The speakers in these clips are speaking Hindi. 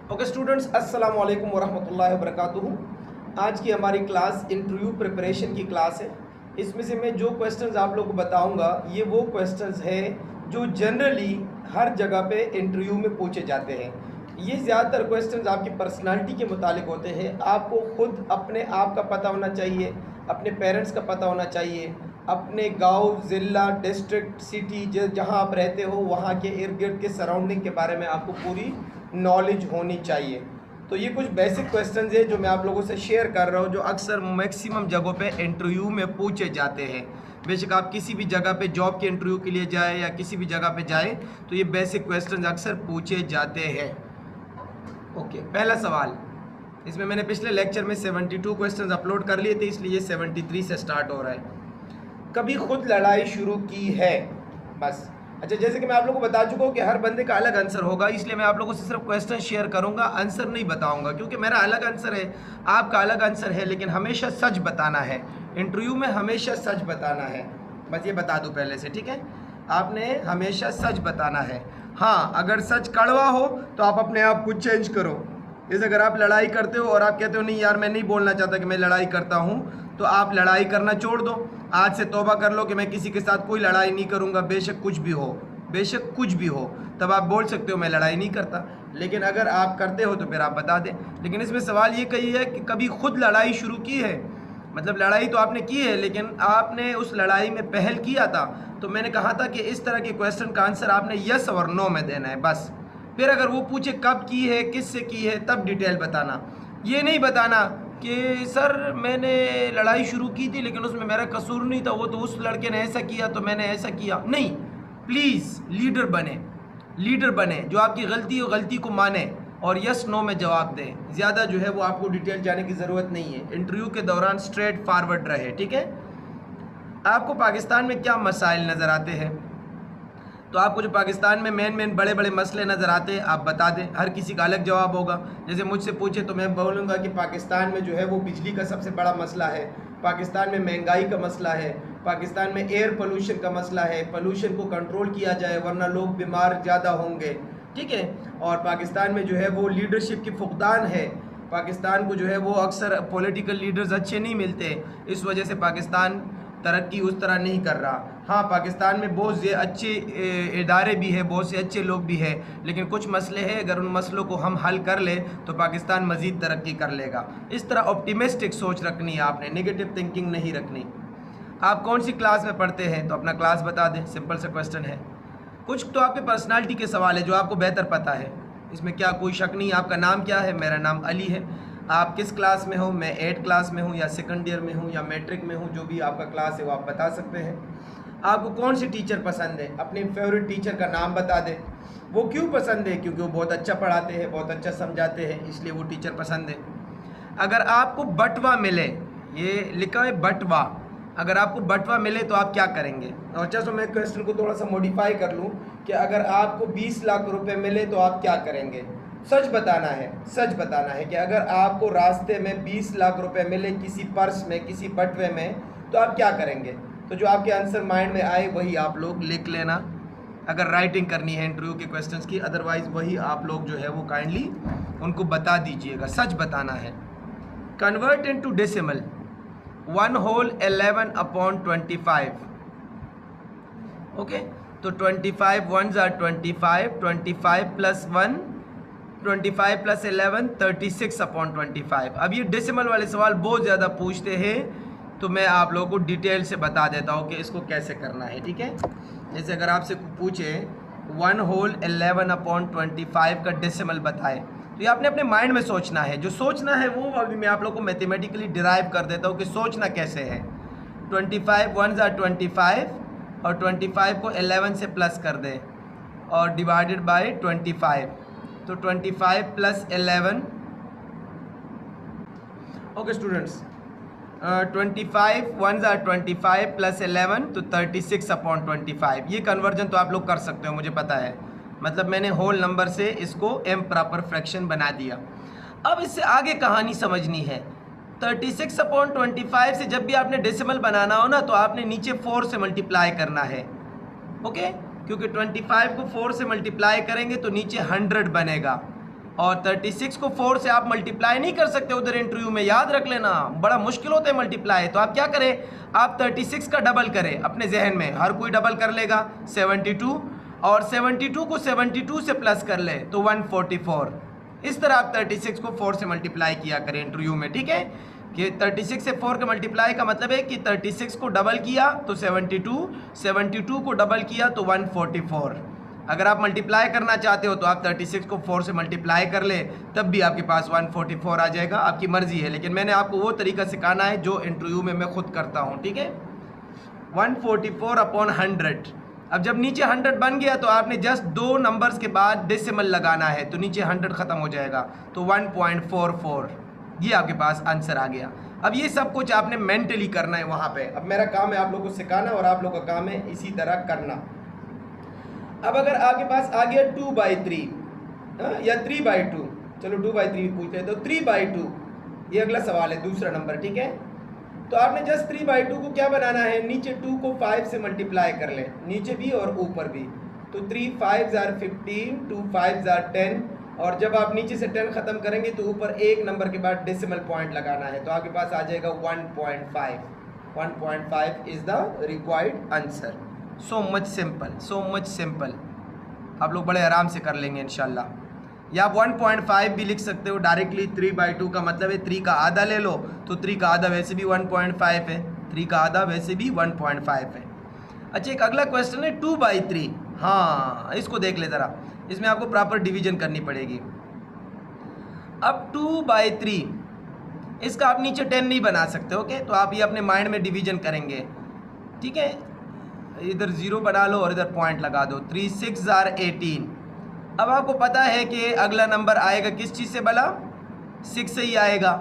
ओके स्टूडेंट्स, अस्सलाम वालेकुम वरहमतुल्लाहि वबरकातुहू। आज की हमारी क्लास इंटरव्यू प्रिपरेशन की क्लास है। इसमें से मैं जो क्वेश्चंस आप लोगों को बताऊंगा ये वो क्वेश्चंस है जो जनरली हर जगह पे इंटरव्यू में पूछे जाते हैं। ये ज़्यादातर क्वेश्चंस आपकी पर्सनालिटी के मुतालिक होते हैं। आपको खुद अपने आप का पता होना चाहिए, अपने पेरेंट्स का पता होना चाहिए, अपने गांव, ज़िला, डिस्ट्रिक्ट, सिटी जहां आप रहते हो वहां के इर्द गिर्द के सराउंडिंग के बारे में आपको पूरी नॉलेज होनी चाहिए। तो ये कुछ बेसिक क्वेश्चंस है जो मैं आप लोगों से शेयर कर रहा हूँ, जो अक्सर मैक्सिमम जगहों पे इंटरव्यू में पूछे जाते हैं। बेशक आप किसी भी जगह पे जॉब के इंटरव्यू के लिए जाए या किसी भी जगह पे जाए तो ये बेसिक क्वेश्चंस अक्सर पूछे जाते हैं। ओके, पहला सवाल। इसमें मैंने पिछले लेक्चर में 72 क्वेश्चंस अपलोड कर लिए थे, इसलिए ये 73 से स्टार्ट हो रहा है। कभी खुद लड़ाई शुरू की है? बस अच्छा, जैसे कि मैं आप लोगों को बता चुका हूँ कि हर बंदे का अलग आंसर होगा, इसलिए मैं आप लोगों से सिर्फ क्वेश्चन शेयर करूंगा, आंसर नहीं बताऊंगा, क्योंकि मेरा अलग आंसर है, आपका अलग आंसर है। लेकिन हमेशा सच बताना है इंटरव्यू में, हमेशा सच बताना है। बस ये बता दूं पहले से, ठीक है? आपने हमेशा सच बताना है। हाँ, अगर सच कड़वा हो तो आप अपने आप को चेंज करो। जैसे अगर आप लड़ाई करते हो और आप कहते हो नहीं यार मैं नहीं बोलना चाहता कि मैं लड़ाई करता हूँ, तो आप लड़ाई करना छोड़ दो। आज से तौबा कर लो कि मैं किसी के साथ कोई लड़ाई नहीं करूँगा, बेशक कुछ भी हो, बेशक कुछ भी हो, तब आप बोल सकते हो मैं लड़ाई नहीं करता। लेकिन अगर आप करते हो तो फिर आप बता दें। लेकिन इसमें सवाल ये कही है कि कभी खुद लड़ाई शुरू की है, मतलब लड़ाई तो आपने की है लेकिन आपने उस लड़ाई में पहल किया था। तो मैंने कहा था कि इस तरह के क्वेश्चन का आंसर आपने यस और नो में देना है बस। फिर अगर वो पूछे कब की है, किससे की है, तब डिटेल बताना। ये नहीं बताना कि सर मैंने लड़ाई शुरू की थी लेकिन उसमें मेरा कसूर नहीं था, वो तो उस लड़के ने ऐसा किया तो मैंने ऐसा किया। नहीं, प्लीज़ लीडर बने, लीडर बने जो आपकी गलती हो गलती को माने और यस नो में जवाब दें। ज़्यादा जो है वो आपको डिटेल जाने की ज़रूरत नहीं है। इंटरव्यू के दौरान स्ट्रेट फॉरवर्ड रहे, ठीक है? आपको पाकिस्तान में क्या मसाइल नज़र आते हैं? तो आपको जो पाकिस्तान में मेन बड़े बड़े मसले नज़र आते हैं आप बता दें। हर किसी का अलग जवाब होगा। जैसे मुझसे पूछे तो मैं बोलूँगा कि पाकिस्तान में जो है वो बिजली का सबसे बड़ा मसला है, पाकिस्तान में महंगाई का मसला है, पाकिस्तान में एयर पोल्यूशन का मसला है, पोल्यूशन को कंट्रोल किया जाए वरना लोग बीमार ज़्यादा होंगे, ठीक है? और पाकिस्तान में जो है वो लीडरशिप की फुकदान है। पाकिस्तान को जो है वो अक्सर पॉलिटिकल लीडर्स अच्छे नहीं मिलते, इस वजह से पाकिस्तान तरक्की उस तरह नहीं कर रहा। हाँ, पाकिस्तान में बहुत से अच्छे इदारे भी हैं, बहुत से अच्छे लोग भी हैं, लेकिन कुछ मसले हैं, अगर उन मसलों को हम हल कर ले तो पाकिस्तान मज़ीद तरक्की कर लेगा। इस तरह ऑप्टिमिस्टिक सोच रखनी है आपने, नेगेटिव थिंकिंग नहीं रखनी। आप कौन सी क्लास में पढ़ते हैं तो अपना क्लास बता दें, सिंपल सा क्वेश्चन है। कुछ तो आपके पर्सनालिटी के सवाल है जो आपको बेहतर पता है, इसमें क्या कोई शक नहीं। आपका नाम क्या है? मेरा नाम अली है। आप किस क्लास में हो? मैं 8 क्लास में हूँ या सेकंड ईयर में हूँ या मैट्रिक में हूँ, जो भी आपका क्लास है वो आप बता सकते हैं। आपको कौन सी टीचर पसंद है? अपने फेवरेट टीचर का नाम बता दें। वो क्यों पसंद है? क्योंकि वो बहुत अच्छा पढ़ाते हैं, बहुत अच्छा समझाते हैं, इसलिए वो टीचर पसंद है। अगर आपको बटवा मिले, ये लिखा है बटवा, अगर आपको बटवा मिले तो आप क्या करेंगे? और अच्छा, मैं क्वेश्चन को थोड़ा सा मॉडिफाई कर लूँ कि अगर आपको 20 लाख रुपए मिले तो आप क्या करेंगे? सच बताना है, सच बताना है कि अगर आपको रास्ते में 20 लाख रुपए मिले किसी पर्स में, किसी बटवे में, तो आप क्या करेंगे? तो जो आपके आंसर माइंड में आए वही आप लोग लिख लेना, अगर राइटिंग करनी है इंटरव्यू के क्वेश्चंस की। अदरवाइज वही आप लोग जो है वो काइंडली उनको बता दीजिएगा, सच बताना है। Convert into decimal 1 whole 11 upon 25। Okay, तो 25 1s are 25, 25 plus 1 25 plus 11 36 upon 25। अब ये डेसिमल वाले सवाल बहुत ज़्यादा पूछते हैं, तो मैं आप लोगों को डिटेल से बता देता हूँ कि इसको कैसे करना है, ठीक है? जैसे अगर आपसे पूछे 1 होल 11 अपॉन 25 का डेसिमल बताए, तो ये आपने अपने माइंड में सोचना है। जो सोचना है वो अभी मैं आप लोग को मैथमेटिकली डिराइव कर देता हूँ कि सोचना कैसे है। 25 1s are 25 और 25 को 11 से प्लस कर दें और डिवाइडेड बाय 25, तो 25 plus 11। Okay students, 25 1s are 25 plus 11 तो 36 अपॉन 25। ये कन्वर्जन तो आप लोग कर सकते हो, मुझे पता है, मतलब मैंने होल नंबर से इसको एम प्रॉपर फ्रैक्शन बना दिया। अब इससे आगे कहानी समझनी है। 36 अपॉन 25 से जब भी आपने डेसिमल बनाना हो ना, तो आपने नीचे 4 से मल्टीप्लाई करना है। ओके, क्योंकि 25 को 4 से मल्टीप्लाई करेंगे तो नीचे 100 बनेगा और 36 को 4 से आप मल्टीप्लाई नहीं कर सकते उधर इंटरव्यू में, याद रख लेना, बड़ा मुश्किल होता है मल्टीप्लाई। तो आप क्या करें, आप 36 का डबल करें अपने जहन में, हर कोई डबल कर लेगा 72, और 72 को 72 से प्लस कर ले तो 144। इस तरह आप 36 को 4 से मल्टीप्लाई किया करें इंटरव्यू में, ठीक है, कि 36 से 4 का मल्टीप्लाई का मतलब है कि 36 को डबल किया तो 72, 72 को डबल किया तो 144। अगर आप मल्टीप्लाई करना चाहते हो तो आप 36 को 4 से मल्टीप्लाई कर ले, तब भी आपके पास 144 आ जाएगा, आपकी मर्जी है, लेकिन मैंने आपको वो तरीका सिखाना है जो इंटरव्यू में मैं खुद करता हूँ, ठीक है। 144 अपॉन 100। अब जब नीचे 100 बन गया तो आपने जस्ट 2 नंबर्स के बाद डेसिमल लगाना है, तो नीचे 100 ख़त्म हो जाएगा, तो 1.44, ये आपके पास आंसर आ गया। अब ये सब कुछ आपने मेंटली करना है वहाँ पे। अब मेरा काम है आप लोगों को सिखाना और आप लोगों का काम है इसी तरह करना। अब अगर आपके पास आ गया 2/3 या 3/2, चलो 2/3 पूछते हैं, तो 3/2 ये अगला सवाल है, दूसरा नंबर, ठीक है। तो आपने जस्ट 3/2 को क्या बनाना है, नीचे 2 को 5 से मल्टीप्लाई कर ले, नीचे भी और ऊपर भी, तो 3 5 are 15, 2 5 are 10, और जब आप नीचे से 10 ख़त्म करेंगे तो ऊपर एक नंबर के बाद डेसिमल पॉइंट लगाना है, तो आपके पास आ जाएगा 1.5। 1.5 is the required answer. So much simple, so much simple, आप लोग बड़े आराम से कर लेंगे इंशाल्लाह। या आप 1.5 भी लिख सकते हो डायरेक्टली, 3/2 का मतलब है 3 का आधा ले लो, तो 3 का आधा वैसे भी 1.5 है, 3 का आधा वैसे भी 1.5 है। अच्छा, एक अगला क्वेश्चन है 2/3। हाँ, इसको देख ले ज़रा, इसमें आपको प्रॉपर डिवीजन करनी पड़ेगी। अब 2/3, इसका आप नीचे 10 नहीं बना सकते, ओके, तो आप ये अपने माइंड में डिवीजन करेंगे, ठीक है। इधर 0 बना लो और इधर पॉइंट लगा दो, 3 6 are 18। अब आपको पता है कि अगला नंबर आएगा किस चीज़ से भला, 6 से ही आएगा,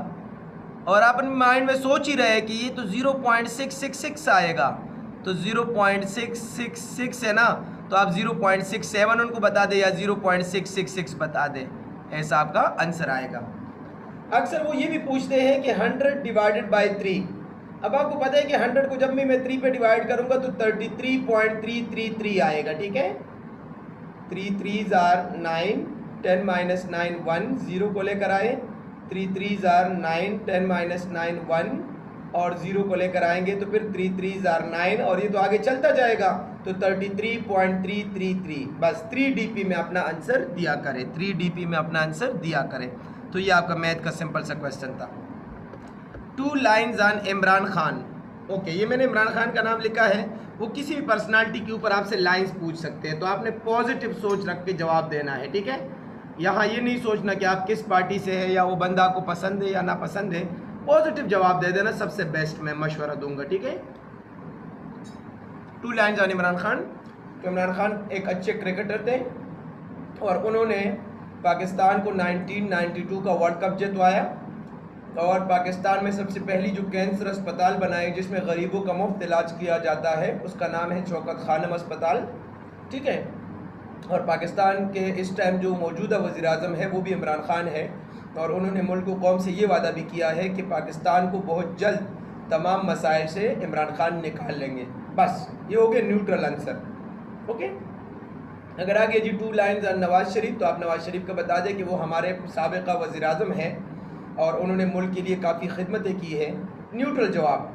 और आप अपने माइंड में सोच ही रहे हैं कि ये तो 0.666 आएगा, तो 0.666 है ना, तो आप 0.67 उनको बता दें या 0.666 बता दें, ऐसा आपका आंसर आएगा। अक्सर वो ये भी पूछते हैं कि 100 डिवाइडेड बाई 3। अब आपको पता है कि 100 को जब भी मैं 3 पे डिवाइड करूंगा तो 33.333 आएगा, ठीक है। 3 3s are 9, 10 minus 9 1, 0 को लेकर आए, 3 3s are 9, 10 minus 9 1, और 0 को लेकर आएंगे तो फिर 3 3s are 9, और ये तो आगे चलता जाएगा, तो 33.333। बस 3 DP में अपना आंसर दिया करें, 3 DP में अपना आंसर दिया करें। तो ये आपका मैथ का सिंपल सा क्वेश्चन था। 2 lines on Imran Khan. Okay, ये मैंने इमरान खान का नाम लिखा है, वो किसी भी पर्सनालिटी के ऊपर आपसे लाइंस पूछ सकते हैं, तो आपने पॉजिटिव सोच रख के जवाब देना है, ठीक है। यहाँ ये नहीं सोचना कि आप किस पार्टी से है या वो बंदा आपको पसंद है या ना पसंद है, पॉजिटिव जवाब दे देना, सबसे बेस्ट मैं मशवरा दूंगा, ठीक है। 2 lines on इमरान खान। तो इमरान खान एक अच्छे क्रिकेटर थे और उन्होंने पाकिस्तान को 1992 का वर्ल्ड कप जितवाया, और पाकिस्तान में सबसे पहली जो कैंसर अस्पताल बनाई जिसमें गरीबों का मुफ्त इलाज किया जाता है, उसका नाम है शौकत खानम अस्पताल, ठीक है। और पाकिस्तान के इस टाइम जो मौजूदा वज़ीर आज़म है वो भी इमरान खान है, और उन्होंने मुल्क कौम से ये वादा भी किया है कि पाकिस्तान को बहुत जल्द तमाम मसाइल से इमरान खान निकाल लेंगे। बस ये हो गया न्यूट्रल आंसर, ओके। अगर आगे जी 2 lines on नवाज़ शरीफ, तो आप नवाज़ शरीफ का बता दें कि वो हमारे साबिक़ा वज़ीर आज़म हैं और उन्होंने मुल्क के लिए काफ़ी खिदमतें की है, न्यूट्रल जवाब।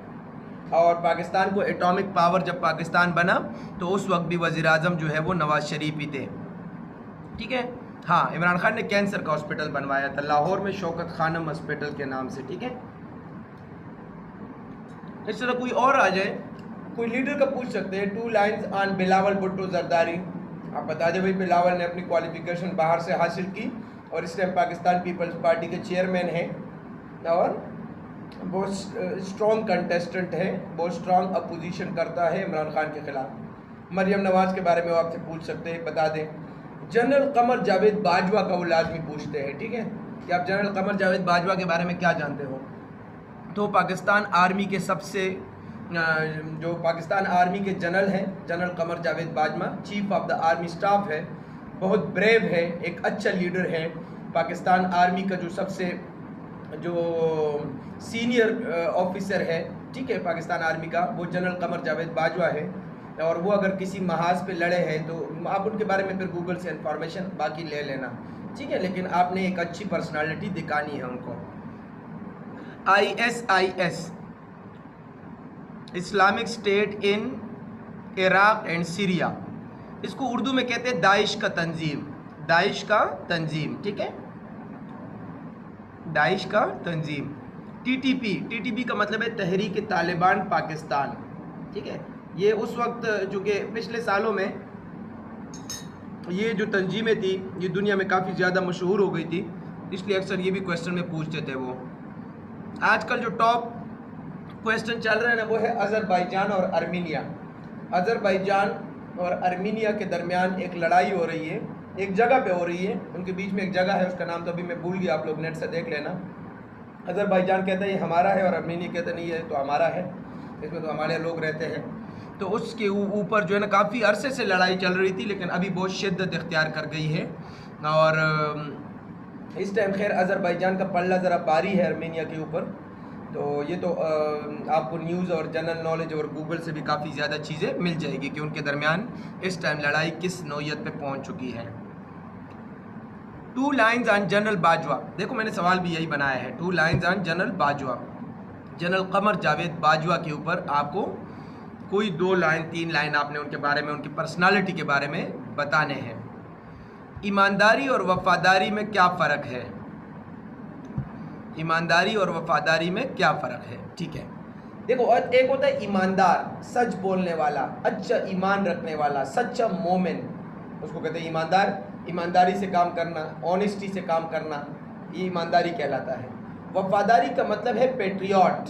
और पाकिस्तान को एटॉमिक पावर जब पाकिस्तान बना तो उस वक्त भी वज़ीर आज़म जो है वो नवाज़ शरीफ ही थे, ठीक है। हाँ, इमरान खान ने कैंसर का हॉस्पिटल बनवाया था लाहौर में, शौकत खानम हॉस्पिटल के नाम से, ठीक है। इस तरह कोई और आ जाए, कोई लीडर का पूछ सकते हैं। 2 lines on बिलावल भुट्टो जरदारी। आप बता दें भाई, बिलावल ने अपनी क्वालिफिकेशन बाहर से हासिल की और इस टाइम पाकिस्तान पीपल्स पार्टी के चेयरमैन हैं और बहुत स्ट्रॉन्ग कंटेस्टेंट है, बहुत स्ट्रॉन्ग अपोजिशन करता है इमरान खान के ख़िलाफ़। मरियम नवाज़ के बारे में वो आपसे पूछ सकते हैं, बता दें। जनरल कमर जावेद बाजवा का वो लाजमी पूछते हैं, ठीक है, कि आप जनरल कमर जावेद बाजवा के बारे में क्या जानते हो। तो पाकिस्तान आर्मी के सबसे जो पाकिस्तान आर्मी के जनरल हैं general Qamar Javed Bajwa, chief of the army staff है, बहुत ब्रेव है, एक अच्छा लीडर है। पाकिस्तान आर्मी का जो सबसे जो सीनियर ऑफिसर है, ठीक है, पाकिस्तान आर्मी का, वो जनरल कमर जावेद बाजवा है। और वो अगर किसी महाज पे लड़े हैं तो आप उनके बारे में फिर गूगल से इंफॉर्मेशन बाकी ले लेना। ठीक है, लेकिन आपने एक अच्छी पर्सनालिटी दिखानी है उनको। ISIS, Islamic state in Iraq and Syria, इसको उर्दू में कहते हैं दाइश का तंजीम, दाइश का तंजीम, ठीक है, दाइश का तंजीम। TTP का मतलब है तहरीक तालिबान पाकिस्तान, ठीक है। ये उस वक्त जो कि पिछले सालों में ये जो तंजीमें थी ये दुनिया में काफ़ी ज़्यादा मशहूर हो गई थी, इसलिए अक्सर ये भी क्वेश्चन में पूछते थे वो। आजकल जो टॉप क्वेश्चन चल रहा है ना वो है अज़रबैजान और आर्मीनिया। अज़रबैजान और आर्मीनिया के दरमियान एक लड़ाई हो रही है, एक जगह पे हो रही है, उनके बीच में एक जगह है, उसका नाम तो अभी मैं भूल गया, आप लोग नेट से देख लेना। अज़रबैजान कहता है ये हमारा है और आर्मीनिया कहता नहीं है तो हमारा है, इसमें तो हमारे लोग रहते हैं। तो उसके ऊपर जो है ना काफ़ी अरसे से लड़ाई चल रही थी, लेकिन अभी बहुत शिद्दत इख्तियार कर गई है और इस टाइम खैर अज़रबैजान का पल्ला ज़रा भारी है आर्मीनिया के ऊपर। तो ये तो आपको न्यूज़ और जनरल नॉलेज और गूगल से भी काफ़ी ज़्यादा चीज़ें मिल जाएगी कि उनके दरमियान इस टाइम लड़ाई किस नौयत पे पहुंच चुकी है। 2 लाइन्स ऑन जनरल बाजवा, देखो मैंने सवाल भी यही बनाया है, 2 lines on general Bajwa, general Qamar Javed Bajwa के ऊपर आपको कोई 2 लाइन 3 लाइन आपने उनके बारे में, उनकी पर्सनालिटी के बारे में बताने हैं। ईमानदारी और वफादारी में क्या फ़र्क है? ईमानदारी और वफादारी में क्या फ़र्क है? ठीक है, देखो एक होता है ईमानदार, सच बोलने वाला, अच्छा ईमान रखने वाला, सच्चा मोमिन, उसको कहते हैं ईमानदार। ईमानदारी से काम करना, ऑनेस्टी से काम करना, ये ईमानदारी कहलाता है। वफादारी का मतलब है पेट्रियट,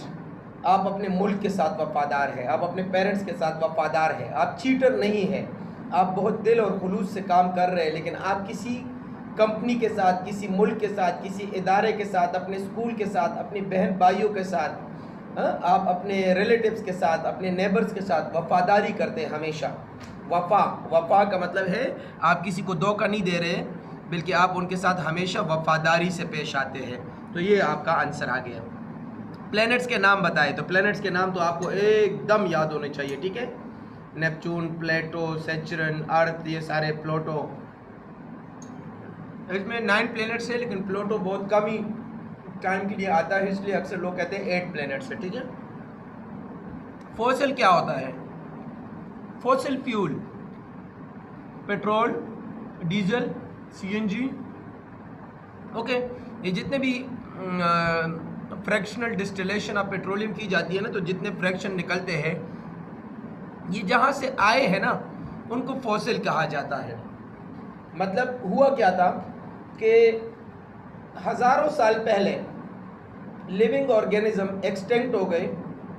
आप अपने मुल्क के साथ वफादार है, आप अपने पेरेंट्स के साथ वफादार है, आप चीटर नहीं है, आप बहुत दिल और खुलूस से काम कर रहे हैं, लेकिन आप किसी कंपनी के साथ, किसी मुल्क के साथ, किसी इदारे के साथ, अपने स्कूल के साथ, अपनी बहन भाइयों के साथ, आप अपने रिलेटिव्स के साथ, अपने नेबर्स के साथ वफादारी करते हैं हमेशा। वफा का मतलब है आप किसी को धोखा नहीं दे रहे, बल्कि आप उनके साथ हमेशा वफादारी से पेश आते हैं। तो ये आपका आंसर आ गया। प्लैनेट्स के नाम बताए, तो प्लैनेट्स के नाम तो आपको एकदम याद होने चाहिए, ठीक है। नेपच्यून, प्लेटो, सैचरन, अर्थ, ये सारे, प्लूटो, इसमें 9 प्लैनेट्स है, लेकिन प्लूटो बहुत कम ही टाइम के लिए आता है, इसलिए अक्सर लोग कहते हैं 8 प्लैनेट्स है, ठीक है। फॉसिल क्या होता है? Fossil fuel, petrol, diesel, CNG, okay, ये जितने भी फ्रैक्शनल डिस्टिलेशन ऑफ पेट्रोलियम की जाती है ना, तो जितने फ्रैक्शन निकलते हैं ये जहाँ से आए हैं ना उनको फॉसिल कहा जाता है। मतलब हुआ क्या था कि हज़ारों साल पहले लिविंग ऑर्गेनिज्म एक्सटिंक्ट हो गए।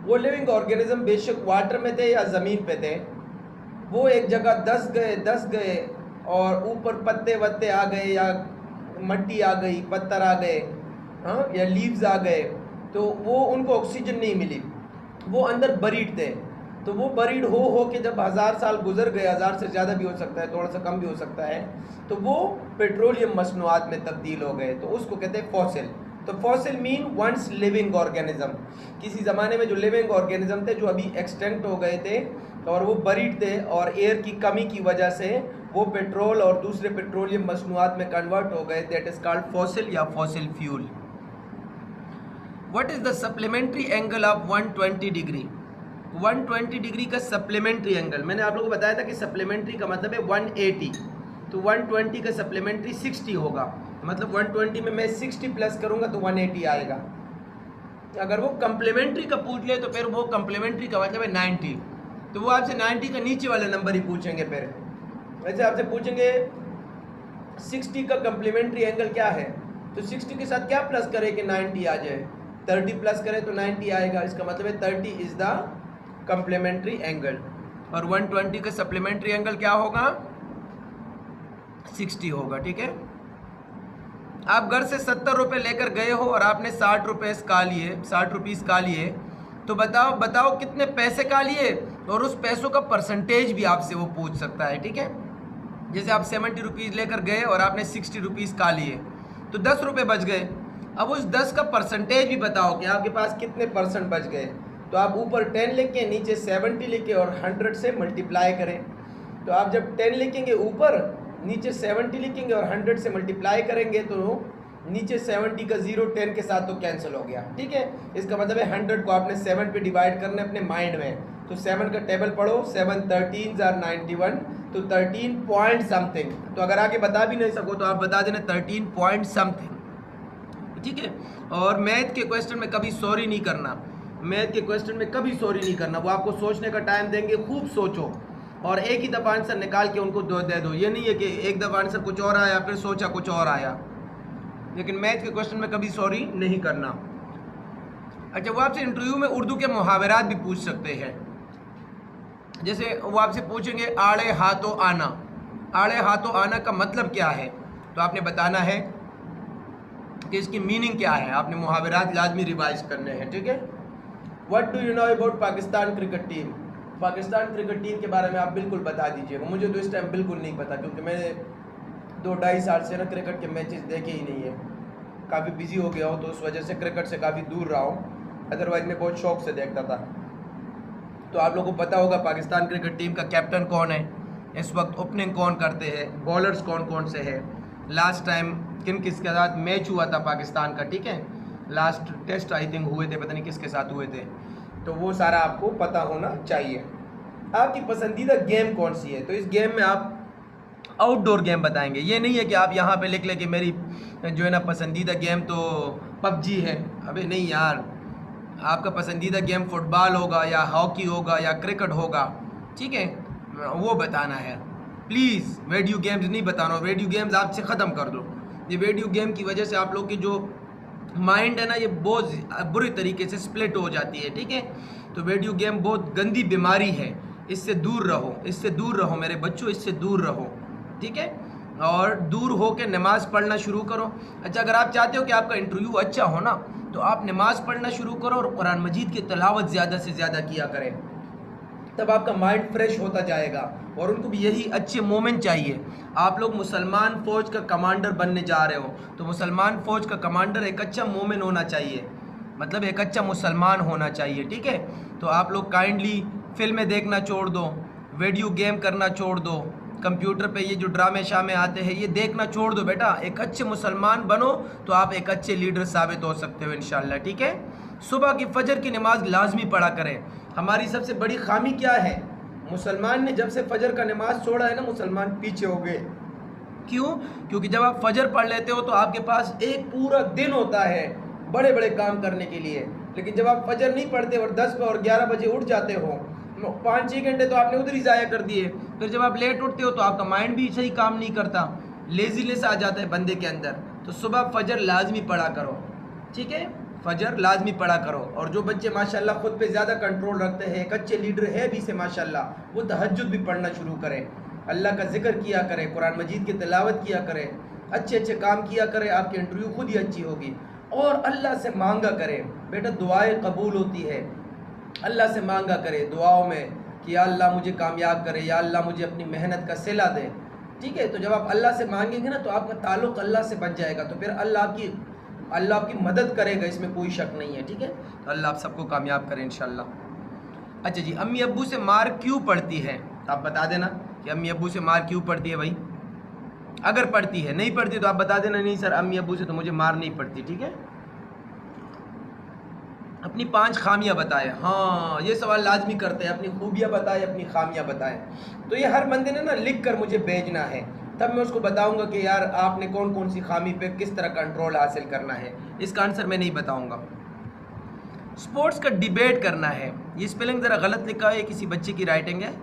वो लिविंग ऑर्गेनिज्म बेशक वाटर में थे या ज़मीन पे थे, वो एक जगह दस गए और ऊपर पत्ते वत्ते आ गए या मट्टी आ गई, पत्थर आ गए, हाँ, या लीव्स आ गए, तो वो उनको ऑक्सीजन नहीं मिली, वो अंदर बरीड थे। तो वो बरीड हो के जब 1000 साल गुजर गए, 1000 से ज़्यादा भी हो सकता है, थोड़ा सा कम भी हो सकता है, तो वो पेट्रोलियम मसनूआत में तब्दील हो गए, तो उसको कहते हैं फॉसिल। तो fossil mean once living organism, किसी ज़माने में जो लिविंग ऑर्गेनिज्म थे जो अभी एक्सटिंक्ट हो गए थे और वो बरीड थे, और एयर की कमी की वजह से वो पेट्रोल और दूसरे पेट्रोलियम मसनूआत में कन्वर्ट हो गए, दैट इज़ कॉल्ड फॉसिल या fossil fuel. What is the supplementary angle of 120 degree? 120 degree का सप्लीमेंट्री एंगल, मैंने आप लोगों को बताया था कि सप्लीमेंट्री का मतलब है 180, तो 120 का सप्लीमेंट्री 60 होगा, मतलब 120 में मैं 60 प्लस करूंगा तो 180 आएगा। अगर वो कम्प्लीमेंट्री का पूछ ले तो फिर वो कम्प्लीमेंट्री का मतलब है 90, तो वो आपसे 90 का नीचे वाला नंबर ही पूछेंगे। फिर वैसे आपसे पूछेंगे 60 का कम्प्लीमेंट्री एंगल क्या है, तो 60 के साथ क्या प्लस करें कि 90 आ जाए, 30 प्लस करें तो 90 आएगा, इसका मतलब है 30 इज़ द कम्प्लीमेंट्री एंगल, और 120 का सप्लीमेंट्री एंगल क्या होगा? 60 होगा, ठीक है। आप घर से 70 रुपये लेकर गए हो और आपने 60 रुपये का लिए, तो बताओ कितने पैसे का लिए, और उस पैसों का परसेंटेज भी आपसे वो पूछ सकता है, ठीक है। जैसे आप 70 रुपीज़ लेकर गए और आपने 60 रुपीज़ का लिए, तो 10 रुपये बच गए। अब उस 10 का परसेंटेज भी बताओ कि आपके पास कितने परसेंट बच गए। तो आप ऊपर 10 लिखें, नीचे 70 लिखें और 100 से मल्टीप्लाई करें। तो आप जब 10 लिखेंगे ऊपर, नीचे 70 लिखेंगे और 100 से मल्टीप्लाई करेंगे तो नीचे 70 का 0 10 के साथ तो कैंसिल हो गया, ठीक है। इसका मतलब है 100 को आपने 7 पे डिवाइड करना है अपने माइंड में। तो 7 का टेबल पढ़ो, 7 13 are 91, तो 13 पॉइंट समथिंग। तो अगर आगे बता भी नहीं सको तो आप बता देना 13 पॉइंट समथिंग, ठीक है। और मैथ के क्वेश्चन में कभी सॉरी नहीं करना, मैथ के क्वेश्चन में कभी सॉरी नहीं करना। वो आपको सोचने का टाइम देंगे, खूब सोचो और एक ही दफ़ा आंसर निकाल के उनको दे दो। ये नहीं है कि एक दफ़ा आंसर कुछ और आया फिर सोचा कुछ और आया, लेकिन मैथ के क्वेश्चन में कभी सॉरी नहीं करना। अच्छा, वो आपसे इंटरव्यू में उर्दू के मुहावरात भी पूछ सकते हैं। जैसे वो आपसे पूछेंगे आड़े हाथों आना, आड़े हाथों आना का मतलब क्या है, तो आपने बताना है कि इसकी मीनिंग क्या है। आपने मुहावरात लाजमी रिवाइज करने हैं, ठीक है। What do you know about Pakistan cricket team, Pakistan cricket team के बारे में आप बिल्कुल बता दीजिएगा। मुझे तो इस टाइम बिल्कुल नहीं पता, क्योंकि मैंने 2-2.5 साल से ना क्रिकेट के मैचेस देखे ही नहीं है। काफ़ी बिजी हो गया हूँ तो उस वजह से क्रिकेट से काफ़ी दूर रहा हूँ, अदरवाइज मैं बहुत शौक से देखता था। तो आप लोगों को पता होगा पाकिस्तान क्रिकेट टीम का कैप्टन कौन है, इस वक्त ओपनिंग कौन करते हैं, बॉलर्स कौन कौन से हैं, लास्ट टाइम किन किसके साथ मैच हुआ था पाकिस्तान का, ठीक है। लास्ट टेस्ट आई थिंक हुए थे, पता नहीं किसके साथ हुए थे, तो वो सारा आपको पता होना चाहिए। आपकी पसंदीदा गेम कौन सी है, तो इस गेम में आप आउटडोर गेम बताएंगे। ये नहीं है कि आप यहाँ पे लिख लें कि मेरी जो है ना पसंदीदा गेम तो पबजी है। अबे नहीं यार, आपका पसंदीदा गेम फुटबॉल होगा या हॉकी होगा या क्रिकेट होगा, ठीक है, वो बताना है। प्लीज़ वीडियो गेम्स नहीं बताना, वीडियो गेम्स आपसे ख़त्म कर दो। ये वीडियो गेम की वजह से आप लोग की जो माइंड है ना, ये बहुत बुरी तरीके से स्प्लिट हो जाती है, ठीक है। तो वीडियो गेम बहुत गंदी बीमारी है, इससे दूर रहो, इससे दूर रहो मेरे बच्चों, इससे दूर रहो, ठीक है। और दूर हो के नमाज़ पढ़ना शुरू करो। अच्छा, अगर आप चाहते हो कि आपका इंटरव्यू अच्छा हो ना, तो आप नमाज़ पढ़ना शुरू करो और कुरान मजीद की तिलावत ज़्यादा से ज़्यादा किया करें, तब आपका माइंड फ्रेश होता जाएगा। और उनको भी यही अच्छे मोमेंट चाहिए। आप लोग मुसलमान फ़ौज का कमांडर बनने जा रहे हो, तो मुसलमान फ़ौज का कमांडर एक अच्छा मोमेंट होना चाहिए, मतलब एक अच्छा मुसलमान होना चाहिए, ठीक है। तो आप लोग काइंडली फिल्में देखना छोड़ दो, वीडियो गेम करना छोड़ दो, कंप्यूटर पे ये जो ड्रामे शामे आते हैं ये देखना छोड़ दो बेटा। एक अच्छे मुसलमान बनो तो आप एक अच्छे लीडर साबित हो सकते हो इंशाल्लाह, ठीक है। सुबह की फजर की नमाज लाजमी पढ़ा करें। हमारी सबसे बड़ी खामी क्या है, मुसलमान ने जब से फजर का नमाज छोड़ा है ना, मुसलमान पीछे हो गए। क्यों? क्योंकि जब आप फजर पढ़ लेते हो तो आपके पास एक पूरा दिन होता है बड़े बड़े काम करने के लिए। लेकिन जब आप फजर नहीं पढ़ते और 10 और 11 बजे उठ जाते हो, 5-6 घंटे तो आपने उधर ही ज़ाया कर दिए। फिर जब आप लेट उठते हो तो आपका माइंड भी सही काम नहीं करता, लेजीनेस आ जाता है बंदे के अंदर। तो सुबह फजर लाजमी पढ़ा करो, ठीक है, फजर लाजमी पढ़ा करो। और जो बच्चे माशाल्लाह ख़ुद पे ज़्यादा कंट्रोल रखते हैं, एक अच्छे लीडर है भी से माशाल्लाह, वो तहज्जुद भी पढ़ना शुरू करें, अल्लाह का जिक्र किया करें, कुरान मजीद की तिलावत किया करें, अच्छे अच्छे काम किया करें, आपकी इंटरव्यू खुद ही अच्छी होगी। और अल्लाह से मांगा करें बेटा, दुआएं कबूल होती है। अल्लाह से मांगा करें दुआओं में कि या अल्लाह मुझे कामयाब करे, या अल्लाह मुझे अपनी मेहनत का सिला दे, ठीक है। तो जब आप अल्लाह से मांगेंगे ना तो आपका ताल्लुक़ अल्लाह से बन जाएगा, तो फिर अल्लाह आपकी मदद करेगा, इसमें कोई शक नहीं है, ठीक है। तो अल्लाह आप सबको कामयाब करें इंशाल्लाह। अच्छा जी, अम्मी अब्बू से मार क्यों पड़ती है, आप बता देना कि अम्मी अब्बू से मार क्यों पड़ती है भाई। अगर पड़ती है, नहीं पड़ती तो आप बता देना नहीं सर अम्मी अब्बू से तो मुझे मार नहीं पड़ती, ठीक है। अपनी 5 खामियां बताएं, हाँ ये सवाल लाजमी करते हैं, अपनी खूबियां बताएं, अपनी खामियां बताएं। तो ये हर बंदे ने ना लिख कर मुझे भेजना है, तब मैं उसको बताऊंगा कि यार आपने कौन कौन सी खामी पे किस तरह कंट्रोल हासिल करना है। इसका आंसर मैं नहीं बताऊंगा। स्पोर्ट्स का डिबेट करना है, ये स्पेलिंग ज़रा गलत लिखा है, किसी बच्चे की राइटिंग है।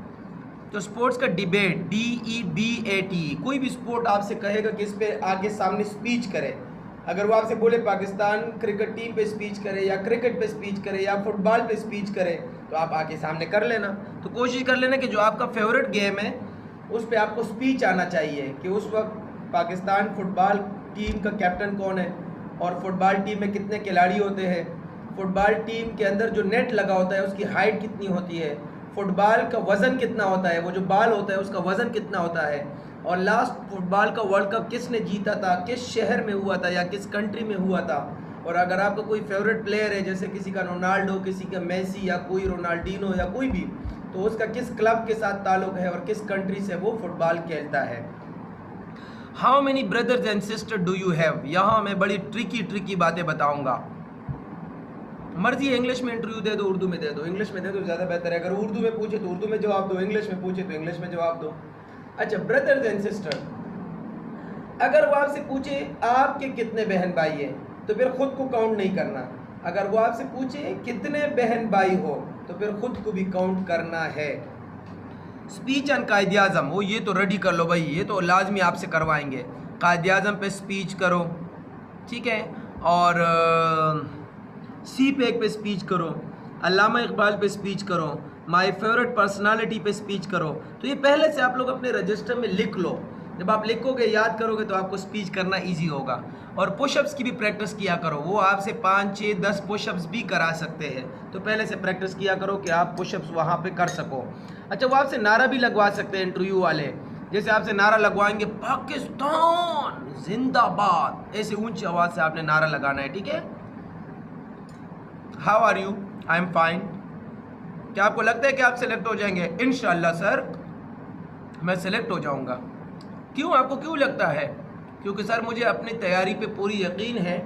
तो स्पोर्ट्स का डिबेट DEBAT, कोई भी स्पोर्ट आपसे कहेगा कि इस पर आगे सामने स्पीच करे, अगर वो आपसे बोले पाकिस्तान क्रिकेट टीम पे स्पीच करे या क्रिकेट पे स्पीच करे या फुटबॉल पे स्पीच करे, तो आप आगे सामने कर लेना। तो कोशिश कर लेना कि जो आपका फेवरेट गेम है उस पर आपको स्पीच आना चाहिए कि उस वक्त पाकिस्तान फुटबॉल टीम का कैप्टन कौन है और फुटबॉल टीम में कितने खिलाड़ी होते हैं, फुटबॉल टीम के अंदर जो नेट लगा होता है उसकी हाइट कितनी होती है, फुटबॉल का वज़न कितना होता है, वो जो बॉल होता है उसका वज़न कितना होता है, और लास्ट फुटबॉल का वर्ल्ड कप किसने जीता था, किस शहर में हुआ था या किस कंट्री में हुआ था। और अगर आपका कोई फेवरेट प्लेयर है, जैसे किसी का रोनाल्डो, किसी का मेसी या कोई रोनाल्डिनो या कोई भी, तो उसका किस क्लब के साथ ताल्लुक़ है और किस कंट्री से वो फुटबॉल खेलता है। How many brothers and sister do you have, यहाँ मैं बड़ी ट्रिकी बातें बताऊंगा। मर्जी है इंग्लिश में इंटरव्यू दे दो, उर्दू में दे दो, इंग्लिश में दे दो ज़्यादा बेहतर है। अगर उर्दू में पूछे तो उर्दू में जवाब दो, इंग्लिश में पूछे तो इंग्लिश में जवाब दो। अच्छा, ब्रदर्स एंड सिस्टर, अगर वो आपसे पूछे आपके कितने बहन भाई हैं तो फिर खुद को काउंट नहीं करना। अगर वो आपसे पूछे कितने बहन भाई हो तो फिर खुद को भी काउंट करना है। स्पीच एंड कायदे आज़म, वो ये तो रेडी कर लो भाई, ये तो लाजमी आपसे करवाएंगे। कायदे आज़म पे स्पीच करो, ठीक है, और सी पैक पे स्पीच करो, अल्लामा इकबाल पे स्पीच करो, माय फेवरेट पर्सनालिटी पे स्पीच करो। तो ये पहले से आप लोग अपने रजिस्टर में लिख लो। जब आप लिखोगे, याद करोगे तो आपको स्पीच करना इजी होगा। और पुशअप्स की भी प्रैक्टिस किया करो, वो आपसे 5, 6, 10 पुशअप्स भी करा सकते हैं। तो पहले से प्रैक्टिस किया करो कि आप पुशअप्स वहाँ पे कर सको। अच्छा, वो आपसे नारा भी लगवा सकते हैं इंटरव्यू वाले, जैसे आपसे नारा लगवाएंगे पाकिस्तान जिंदाबाद, ऐसे ऊंची आवाज़ से आपने नारा लगाना है, ठीक है। How are you, I am fine. क्या आपको लगता है कि आप सेलेक्ट हो जाएंगे? इंशाल्लाह सर मैं सेलेक्ट हो जाऊंगा। क्यों, आपको क्यों लगता है? क्योंकि सर मुझे अपनी तैयारी पे पूरी यकीन है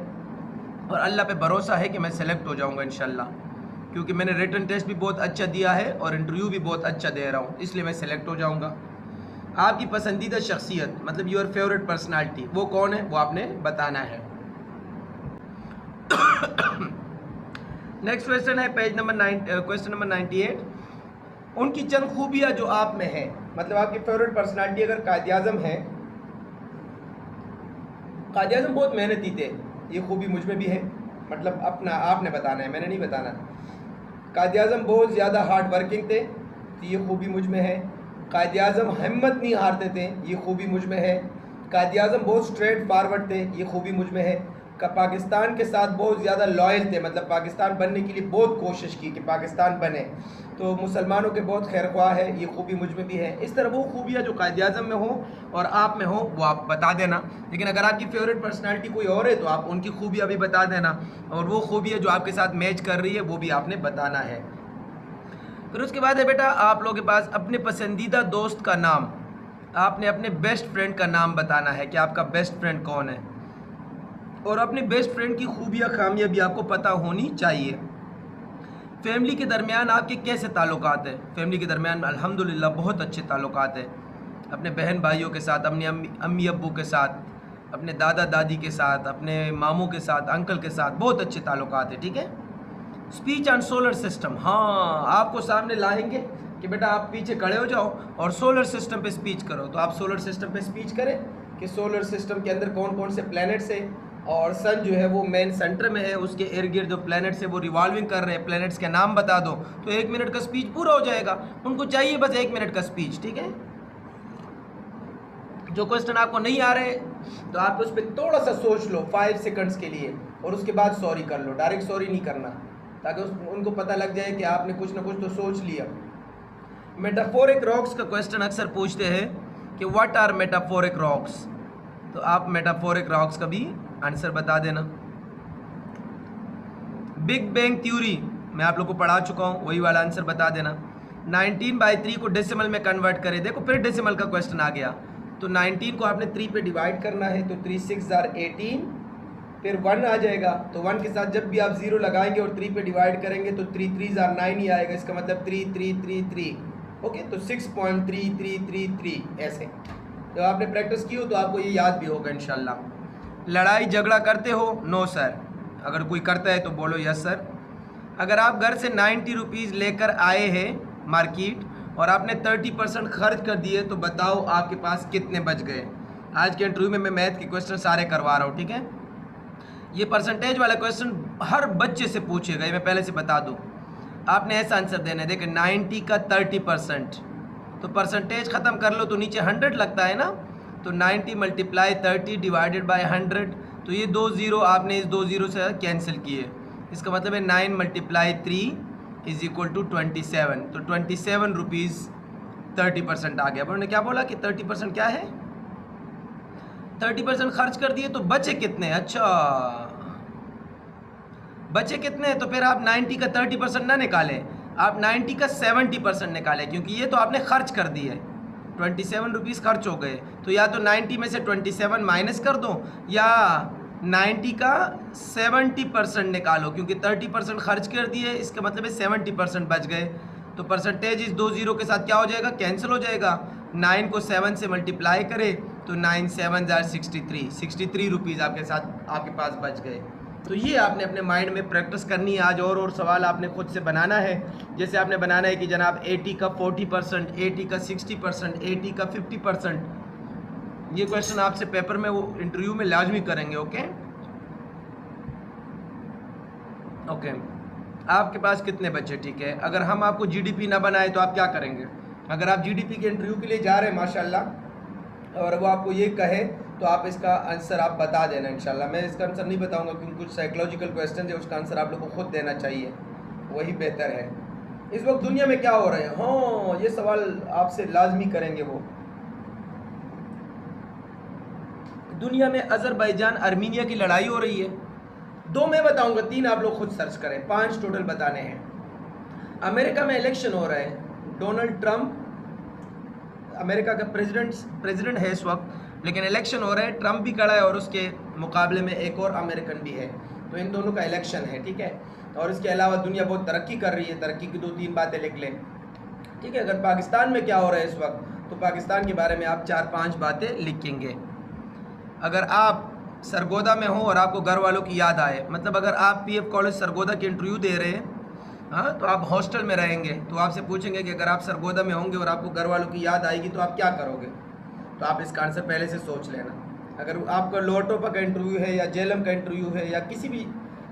और अल्लाह पे भरोसा है कि मैं सेलेक्ट हो जाऊंगा इंशाल्लाह, क्योंकि मैंने रिटन टेस्ट भी बहुत अच्छा दिया है और इंटरव्यू भी बहुत अच्छा दे रहा हूँ, इसलिए मैं सेलेक्ट हो जाऊंगा। आपकी पसंदीदा शख्सियत, मतलब योर फेवरेट पर्सनालिटी, वो कौन है, वो आपने बताना है। नेक्स्ट क्वेश्चन है पेज नंबर 9, क्वेश्चन नंबर 98। उनकी चंद खूबियाँ जो आप में है, मतलब आपकी फेवरेट पर्सनालिटी अगर कायदे आज़म है, कायदे आज़म बहुत मेहनती थे, ये खूबी मुझ में भी है, मतलब अपना आपने बताना है, मैंने नहीं बताना। कायदे आज़म बहुत ज़्यादा हार्ड वर्किंग थे, तो ये खूबी मुझ में है। कायदे आज़म हिम्मत नहीं हारते थे, ये खूबी मुझ में है। कायदे आज़म बहुत स्ट्रेट फॉरवर्ड थे, ये खूबी मुझ में है। का पाकिस्तान के साथ बहुत ज़्यादा लॉयल थे, मतलब पाकिस्तान बनने के लिए बहुत कोशिश की कि पाकिस्तान बने, तो मुसलमानों के बहुत खैरख्वाह है, ये खूबी मुझ में भी है। इस तरह वो खूबियाँ जो कायदे आज़म में हो और आप में हो वो आप बता देना। लेकिन अगर आपकी फेवरेट पर्सनालिटी कोई और है तो आप उनकी खूबियाँ भी बता देना, और वो खूबियाँ जो आपके साथ मैच कर रही है वो भी आपने बताना है। फिर उसके बाद है बेटा आप लोगों के पास अपने पसंदीदा दोस्त का नाम, आपने अपने बेस्ट फ्रेंड का नाम बताना है कि आपका बेस्ट फ्रेंड कौन है, और अपने बेस्ट फ्रेंड की खूबियाँ खामियाँ भी आपको पता होनी चाहिए। फैमिली के दरमियान आपके कैसे ताल्लुकात हैं? फैमिली के दरमियान अल्हम्दुलिल्लाह बहुत अच्छे ताल्लुकात हैं, अपने बहन भाइयों के साथ, अपने अम्मी अब्बू के साथ, अपने दादा दादी के साथ, अपने मामू के साथ, अंकल के साथ बहुत अच्छे ताल्लुकात हैं, ठीक है। स्पीच एंड सोलर सिस्टम, हाँ आपको सामने लाएंगे कि बेटा आप पीछे खड़े हो जाओ और सोलर सिस्टम पे स्पीच करो, तो आप सोलर सिस्टम पे स्पीच करें कि सोलर सिस्टम के अंदर कौन कौन से प्लैनेट्स हैं, और सन जो है वो मेन सेंटर में है, उसके इर्द गिर्द जो प्लैनेट्स है वो रिवॉल्विंग कर रहे हैं, प्लैनेट्स के नाम बता दो, तो 1 मिनट का स्पीच पूरा हो जाएगा। उनको चाहिए बस 1 मिनट का स्पीच, ठीक है। जो क्वेश्चन आपको नहीं आ रहे तो आप उस पर थोड़ा सा सोच लो 5 सेकंड्स के लिए, और उसके बाद सॉरी कर लो, डायरेक्ट सॉरी नहीं करना, ताकि उनको पता लग जाए कि आपने कुछ ना कुछ तो सोच लिया। मेटाफोरिक रॉक्स का क्वेश्चन अक्सर पूछते हैं कि व्हाट आर मेटाफोरिक रॉक्स, तो आप मेटाफोरिक रॉक्स का भी आंसर बता देना। बिग बैंग थ्योरी मैं आप लोग को पढ़ा चुका हूँ, वही वाला आंसर बता देना। 19/3 को डेसिमल में कन्वर्ट करें, देखो फिर डेसिमल का क्वेश्चन आ गया, तो 19 को आपने 3 पे डिवाइड करना है, तो 3 6 are 18, फिर 1 आ जाएगा, तो 1 के साथ जब भी आप 0 लगाएंगे और 3 पे डिवाइड करेंगे तो 3 3 are 9 ही आएगा, इसका मतलब 3 3 3 3, ओके, तो 6.3333 ऐसे। जब आपने प्रैक्टिस की हो तो आपको ये याद भी होगा इंशाल्लाह। लड़ाई झगड़ा करते हो? No sir. अगर कोई करता है तो बोलो यस सर। अगर आप घर से 90 रुपीज़ लेकर आए हैं मार्केट और आपने 30% खर्च कर दिए, तो बताओ आपके पास कितने बच गए। आज के इंटरव्यू में मैं मैथ के क्वेश्चन सारे करवा रहा हूँ, ठीक है। ये परसेंटेज वाला क्वेश्चन हर बच्चे से पूछेगा, ये मैं पहले से बता दूँ। आपने ऐसा आंसर देना है, देखिए 90 का 30%, तो परसेंटेज ख़त्म कर लो तो नीचे 100 लगता है ना, तो 90 × 30 डिवाइडेड बाय 100, तो ये 2 0 आपने इस 2 0 से कैंसिल किए, इसका मतलब है 9 × 3 इज इक्वल टू 27, तो 27 रुपीज़ 30% आ गया। उन्होंने क्या बोला कि 30% क्या है, 30% खर्च कर दिए, तो बचे कितने? अच्छा बचे कितने, तो फिर आप 90 का 30% ना निकालें, आप 90 का 70% निकालें, क्योंकि ये तो आपने खर्च कर दिए। 27 रुपीज़ खर्च हो गए, तो या तो 90 में से 27 माइनस कर दो या 90 का 70% निकालो, क्योंकि 30% खर्च कर दिए, इसका मतलब है 70% बच गए। तो परसेंटेज इस 2 जीरो के साथ क्या हो जाएगा, कैंसिल हो जाएगा। 9 को 7 से मल्टीप्लाई करें तो 9 7 63 रुपीज़ आपके साथ आपके पास बच गए। तो ये आपने अपने माइंड में प्रैक्टिस करनी है आज, और सवाल आपने खुद से बनाना है। जैसे आपने बनाना है कि जनाब 80 का 40%, 80 का 60%, 80 का 50%। ये क्वेश्चन आपसे पेपर में वो इंटरव्यू में लाजमी करेंगे। ओके ओके, आपके पास कितने बच्चे, ठीक है। अगर हम आपको जीडीपी ना बनाए तो आप क्या करेंगे? अगर आप जीडीपी के इंटरव्यू के लिए जा रहे हैं माशाल्लाह, और वो आपको ये कहे तो आप इसका आंसर आप बता देना इंशाल्लाह। मैं इसका आंसर नहीं बताऊंगा क्योंकि कुछ साइकोलॉजिकल क्वेश्चन है, उसका आंसर आप लोग को खुद देना चाहिए, वही बेहतर है। इस वक्त दुनिया में क्या हो रहा है, हाँ ये सवाल आपसे लाजमी करेंगे वो। दुनिया में अजरबैजान आर्मीनिया की लड़ाई हो रही है। 2 मैं बताऊंगा, 3 आप लोग खुद सर्च करें, 5 टोटल बताने हैं। अमेरिका में इलेक्शन हो रहा है, डोनाल्ड ट्रंप अमेरिका का प्रेसिडेंट है इस वक्त, लेकिन इलेक्शन हो रहा है, ट्रंप भी खड़ा है और उसके मुकाबले में एक और अमेरिकन भी है, तो इन दोनों का इलेक्शन है, ठीक है। और इसके अलावा दुनिया बहुत तरक्की कर रही है, तरक्की की 2-3 बातें लिख लें, ठीक है। अगर पाकिस्तान में क्या हो रहा है इस वक्त, तो पाकिस्तान के बारे में आप 4-5 बातें लिखेंगे। अगर आप सरगोदा में हो और आपको घर वालों की याद आए, मतलब अगर आप पीएफ कॉलेज सरगोदा के इंटरव्यू दे रहे हैं, हाँ, तो आप हॉस्टल में रहेंगे, तो आपसे पूछेंगे कि अगर आप सरगोदा में होंगे और आपको घर वालों की याद आएगी तो आप क्या करोगे, तो आप इसका आंसर पहले से सोच लेना। अगर आपका लोअर टोपा का इंटरव्यू है या जेलम का इंटरव्यू है या किसी भी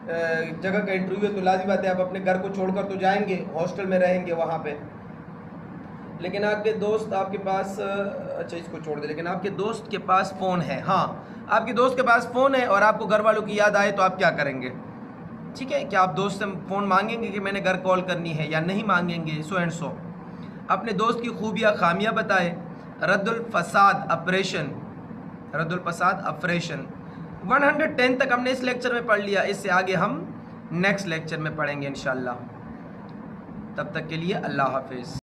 जगह का इंटरव्यू है, तो लाज़मी बात है आप अपने घर को छोड़कर तो जाएंगे, हॉस्टल में रहेंगे वहाँ पे, लेकिन आपके दोस्त आपके पास, अच्छा इसको छोड़ दे, लेकिन आपके दोस्त के पास फ़ोन है, हाँ आपके दोस्त के पास फ़ोन है और आपको घर वालों की याद आए तो आप क्या करेंगे, ठीक है। क्या आप दोस्त से फ़ोन मांगेंगे कि मैंने घर कॉल करनी है, या नहीं मांगेंगे, सो एंड सो। अपने दोस्त की खूबियाँ खामियाँ बताएं। रद्दुल फसाद ऑपरेशन 110 तक हमने इस लेक्चर में पढ़ लिया, इससे आगे हम नेक्स्ट लेक्चर में पढ़ेंगे इंशाल्लाह। तब तक के लिए अल्लाह हाफिज़।